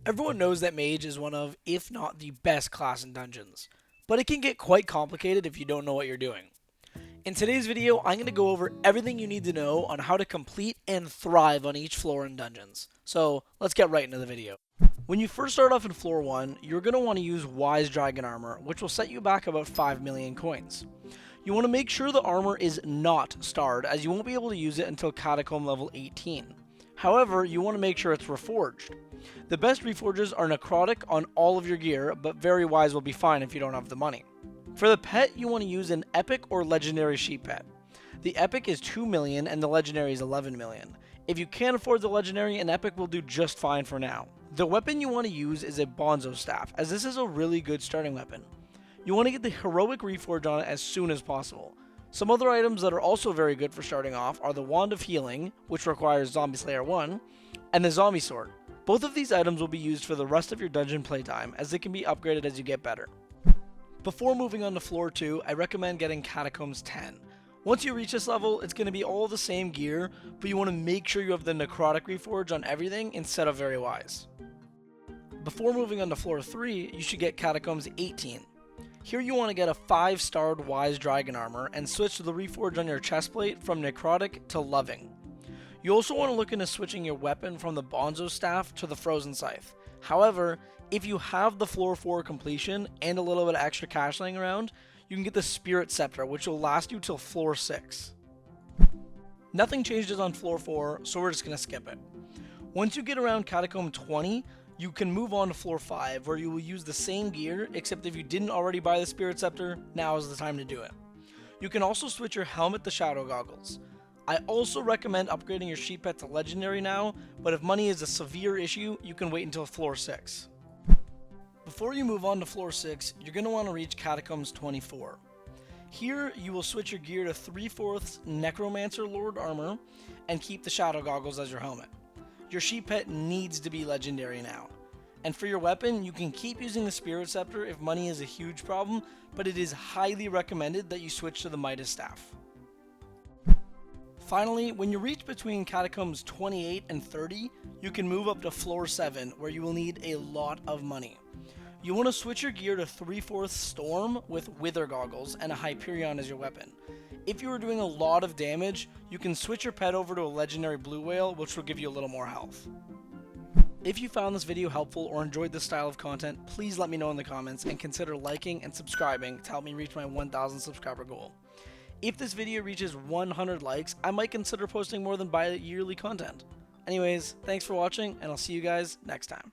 Everyone knows that Mage is one of, if not the best class in Dungeons, but it can get quite complicated if you don't know what you're doing. In today's video, I'm going to go over everything you need to know on how to complete and thrive on each floor in Dungeons. So let's get right into the video. When you first start off in floor 1, you're going to want to use Wise Dragon Armor, which will set you back about 5 million coins. You want to make sure the armor is not starred, as you won't be able to use it until Catacomb level 18. However, you want to make sure it's reforged. The best reforges are necrotic on all of your gear, but very wise will be fine if you don't have the money. For the pet, you want to use an epic or legendary sheep pet. The epic is 2 million and the legendary is 11 million. If you can't afford the legendary, an epic will do just fine for now. The weapon you want to use is a bonzo staff, as this is a really good starting weapon. You want to get the heroic reforge on it as soon as possible. Some other items that are also very good for starting off are the Wand of Healing, which requires Zombie Slayer 1, and the Zombie Sword. Both of these items will be used for the rest of your dungeon playtime, as they can be upgraded as you get better. Before moving on to floor 2, I recommend getting Catacombs 10. Once you reach this level, it's going to be all the same gear, but you want to make sure you have the necrotic reforge on everything instead of very wise. Before moving on to floor 3, you should get Catacombs 18. Here you want to get a 5-starred Wise Dragon Armor and switch the reforge on your chestplate from necrotic to loving. You also want to look into switching your weapon from the Bonzo Staff to the Frozen Scythe. However, if you have the floor 4 completion and a little bit of extra cash laying around, you can get the Spirit Scepter, which will last you till floor 6. Nothing changes on floor 4, so we're just going to skip it. Once you get around Catacomb 20, you can move on to floor 5, where you will use the same gear, except if you didn't already buy the Spirit Scepter, now is the time to do it. You can also switch your helmet to Shadow Goggles. I also recommend upgrading your sheep pet to Legendary now, but if money is a severe issue, you can wait until floor 6. Before you move on to floor 6, you're going to want to reach Catacombs 24. Here, you will switch your gear to 3/4 Necromancer Lord Armor, and keep the Shadow Goggles as your helmet. Your sheep pet needs to be legendary now. And for your weapon, you can keep using the Spirit Scepter if money is a huge problem, but it is highly recommended that you switch to the Midas Staff. Finally, when you reach between Catacombs 28 and 30, you can move up to floor 7, where you will need a lot of money. You want to switch your gear to 3/4 Storm with Wither Goggles and a Hyperion as your weapon. If you are doing a lot of damage, you can switch your pet over to a legendary blue whale, which will give you a little more health. If you found this video helpful or enjoyed this style of content, please let me know in the comments and consider liking and subscribing to help me reach my 1,000 subscriber goal. If this video reaches 100 likes, I might consider posting more than bi-yearly content. Anyways, thanks for watching, and I'll see you guys next time.